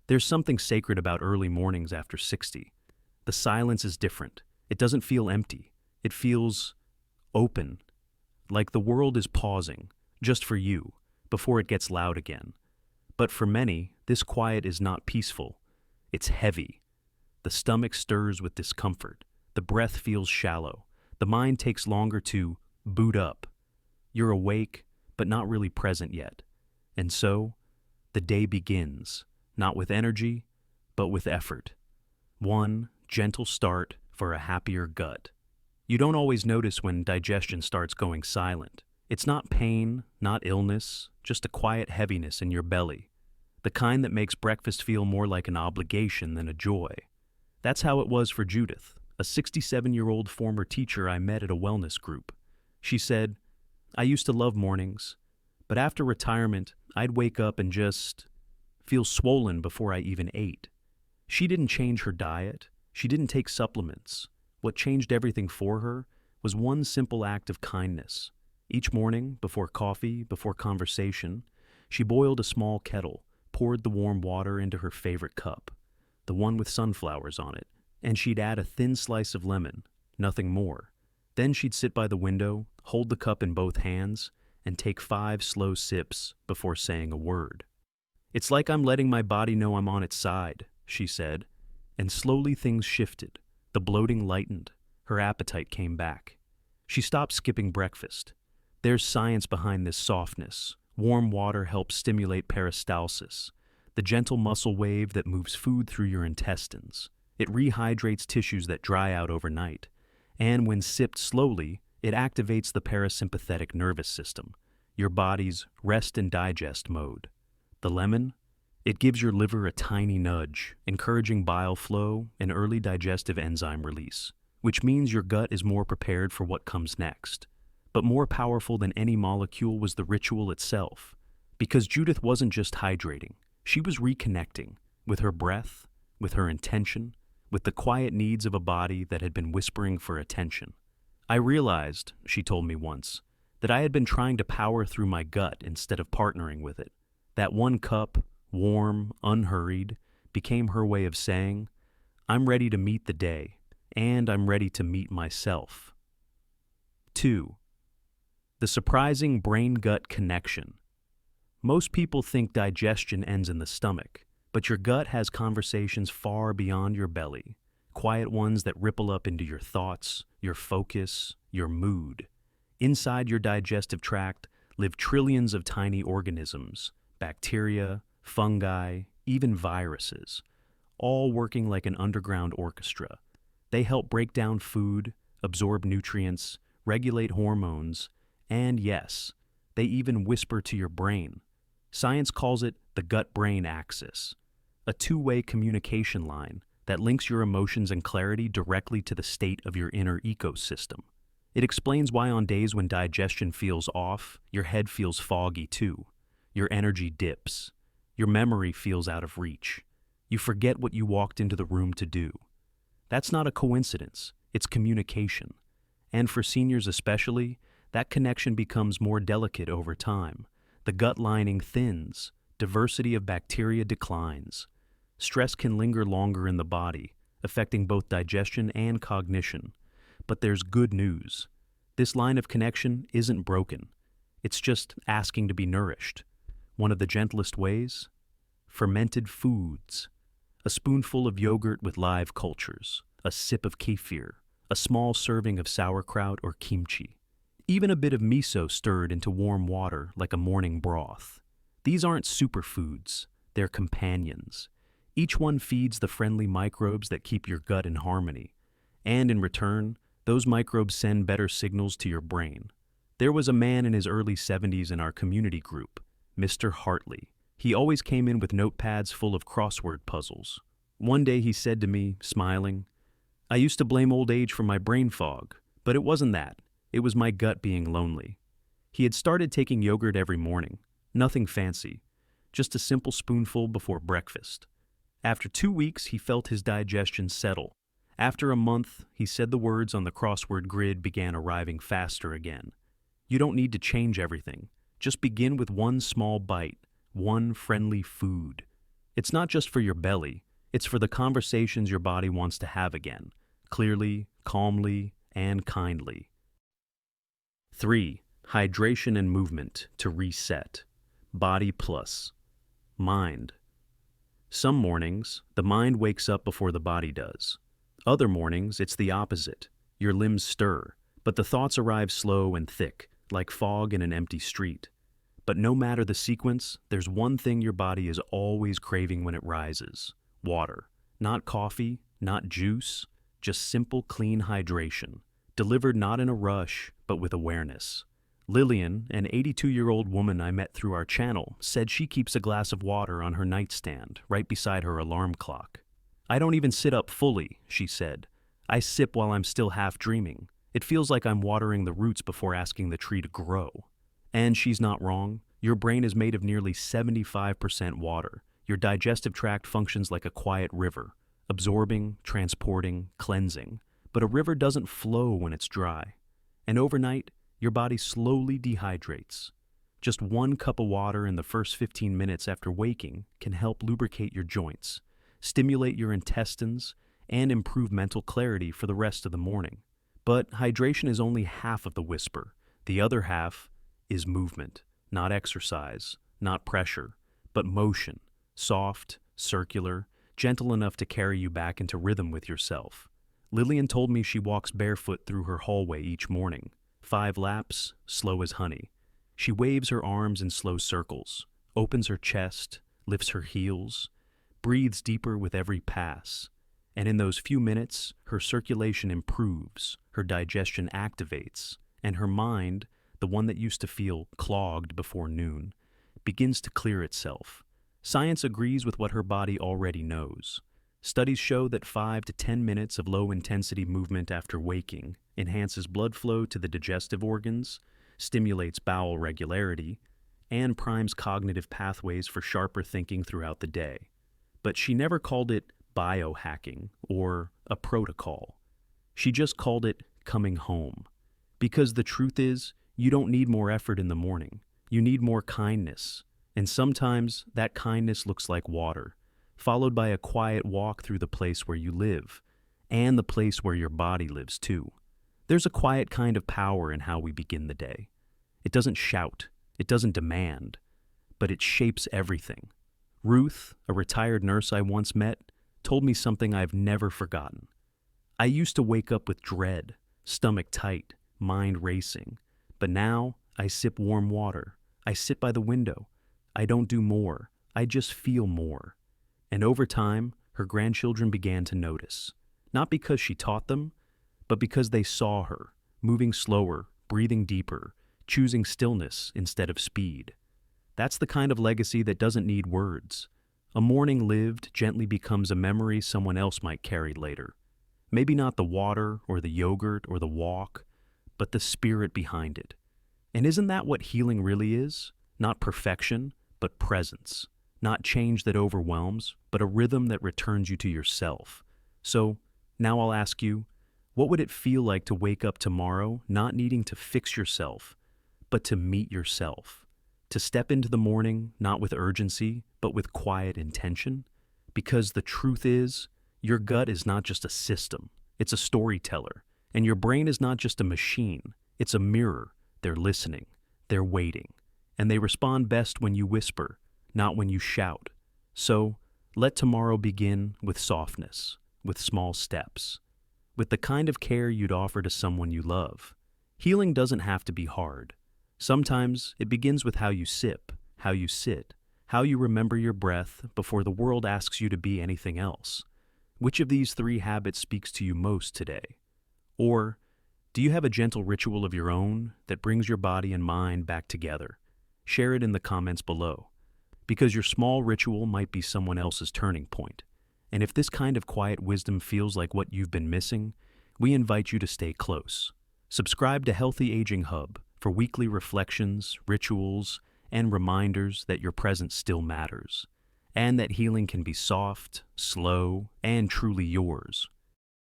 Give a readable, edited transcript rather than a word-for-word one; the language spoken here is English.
There's something sacred about early mornings after 60. The silence is different. It doesn't feel empty. It feels open, like the world is pausing, just for you, before it gets loud again. But for many, this quiet is not peaceful. It's heavy. The stomach stirs with discomfort. The breath feels shallow. The mind takes longer to boot up. You're awake, but not really present yet. And so, the day begins, not with energy, but with effort. One gentle start for a happier gut. You don't always notice when digestion starts going silent. It's not pain, not illness, just a quiet heaviness in your belly. The kind that makes breakfast feel more like an obligation than a joy. That's how it was for Judith, a 67-year-old former teacher I met at a wellness group. She said, "I used to love mornings, but after retirement, I'd wake up and just feel swollen before I even ate." She didn't change her diet. She didn't take supplements. What changed everything for her was one simple act of kindness. Each morning, before coffee, before conversation, she boiled a small kettle, poured the warm water into her favorite cup, the one with sunflowers on it, and she'd add a thin slice of lemon, nothing more. Then she'd sit by the window, hold the cup in both hands, and take 5 slow sips before saying a word. "It's like I'm letting my body know I'm on its side," she said, and slowly things shifted. The bloating lightened. Her appetite came back. She stopped skipping breakfast. There's science behind this softness. Warm water helps stimulate peristalsis, the gentle muscle wave that moves food through your intestines. It rehydrates tissues that dry out overnight. And when sipped slowly, it activates the parasympathetic nervous system, your body's rest and digest mode. The lemon? It gives your liver a tiny nudge, encouraging bile flow and early digestive enzyme release, which means your gut is more prepared for what comes next. But more powerful than any molecule was the ritual itself, because Judith wasn't just hydrating, she was reconnecting with her breath, with her intention, with the quiet needs of a body that had been whispering for attention. "I realized," she told me once, "that I had been trying to power through my gut instead of partnering with it. That one cup, warm, unhurried, became her way of saying, 'I'm ready to meet the day, and I'm ready to meet myself.'" 2. The surprising brain-gut connection. Most people think digestion ends in the stomach, but your gut has conversations far beyond your belly, quiet ones that ripple up into your thoughts, your focus, your mood. Inside your digestive tract live trillions of tiny organisms, bacteria, fungi, even viruses, all working like an underground orchestra. They help break down food, absorb nutrients, regulate hormones, and yes, they even whisper to your brain. Science calls it the gut-brain axis, a two-way communication line that links your emotions and clarity directly to the state of your inner ecosystem. It explains why on days when digestion feels off, your head feels foggy too. Your energy dips. Your memory feels out of reach. You forget what you walked into the room to do. That's not a coincidence. It's communication. And for seniors especially, that connection becomes more delicate over time. The gut lining thins. Diversity of bacteria declines. Stress can linger longer in the body, affecting both digestion and cognition. But there's good news. This line of connection isn't broken. It's just asking to be nourished. One of the gentlest ways? Fermented foods. A spoonful of yogurt with live cultures, a sip of kefir, a small serving of sauerkraut or kimchi. Even a bit of miso stirred into warm water like a morning broth. These aren't superfoods, they're companions. Each one feeds the friendly microbes that keep your gut in harmony. And in return, those microbes send better signals to your brain. There was a man in his early 70s in our community group, Mr. Hartley. He always came in with notepads full of crossword puzzles. One day he said to me, smiling, "I used to blame old age for my brain fog, but it wasn't that. It was my gut being lonely." He had started taking yogurt every morning, nothing fancy, just a simple spoonful before breakfast. After 2 weeks, he felt his digestion settle. After a month, he said the words on the crossword grid began arriving faster again. You don't need to change everything. Just begin with one small bite, one friendly food. It's not just for your belly, it's for the conversations your body wants to have again, clearly, calmly, and kindly. 3. Hydration and movement to reset. Body plus mind. Some mornings, the mind wakes up before the body does. Other mornings, it's the opposite. Your limbs stir, but the thoughts arrive slow and thick, like fog in an empty street. But no matter the sequence, there's one thing your body is always craving when it rises: water. Not coffee, not juice, just simple, clean hydration, delivered not in a rush, but with awareness. Lillian, an 82-year-old woman I met through our channel, said she keeps a glass of water on her nightstand, right beside her alarm clock. "I don't even sit up fully," she said. "I sip while I'm still half dreaming. It feels like I'm watering the roots before asking the tree to grow." And she's not wrong. Your brain is made of nearly 75% water. Your digestive tract functions like a quiet river, absorbing, transporting, cleansing. But a river doesn't flow when it's dry. And overnight, your body slowly dehydrates. Just 1 cup of water in the first 15 minutes after waking can help lubricate your joints, stimulate your intestines, and improve mental clarity for the rest of the morning. But hydration is only half of the whisper. The other half is movement, not exercise, not pressure, but motion, soft, circular, gentle enough to carry you back into rhythm with yourself. Lillian told me she walks barefoot through her hallway each morning, 5 laps, slow as honey. She waves her arms in slow circles, opens her chest, lifts her heels, breathes deeper with every pass. And in those few minutes, her circulation improves, her digestion activates, and her mind, the one that used to feel clogged before noon, begins to clear itself. Science agrees with what her body already knows. Studies show that 5 to 10 minutes of low-intensity movement after waking enhances blood flow to the digestive organs, stimulates bowel regularity, and primes cognitive pathways for sharper thinking throughout the day. But she never called it biohacking or a protocol. She just called it coming home. Because the truth is, you don't need more effort in the morning. You need more kindness. And sometimes that kindness looks like water, followed by a quiet walk through the place where you live, and the place where your body lives too. There's a quiet kind of power in how we begin the day. It doesn't shout, it doesn't demand, but it shapes everything. Ruth, a retired nurse I once met, told me something I've never forgotten. I used to wake up with dread, stomach tight, mind racing, but now I sip warm water. I sit by the window. I don't do more. I just feel more. And over time, her grandchildren began to notice. Not because she taught them, but because they saw her, moving slower, breathing deeper, choosing stillness instead of speed. That's the kind of legacy that doesn't need words. A morning lived gently becomes a memory someone else might carry later. Maybe not the water or the yogurt or the walk, but the spirit behind it. And isn't that what healing really is? Not perfection, but presence. Not change that overwhelms, but a rhythm that returns you to yourself. So, now I'll ask you, what would it feel like to wake up tomorrow not needing to fix yourself, but to meet yourself? To step into the morning not with urgency, but with quiet intention? Because the truth is, your gut is not just a system, it's a storyteller. And your brain is not just a machine, it's a mirror. They're listening, they're waiting, and they respond best when you whisper, not when you shout. So, let tomorrow begin with softness, with small steps, with the kind of care you'd offer to someone you love. Healing doesn't have to be hard. Sometimes it begins with how you sip, how you sit, how you remember your breath before the world asks you to be anything else. Which of these 3 habits speaks to you most today? Or, do you have a gentle ritual of your own that brings your body and mind back together? Share it in the comments below, because your small ritual might be someone else's turning point. And if this kind of quiet wisdom feels like what you've been missing, we invite you to stay close. Subscribe to Healthy Aging Hub for weekly reflections, rituals, and reminders that your presence still matters, and that healing can be soft, slow, and truly yours.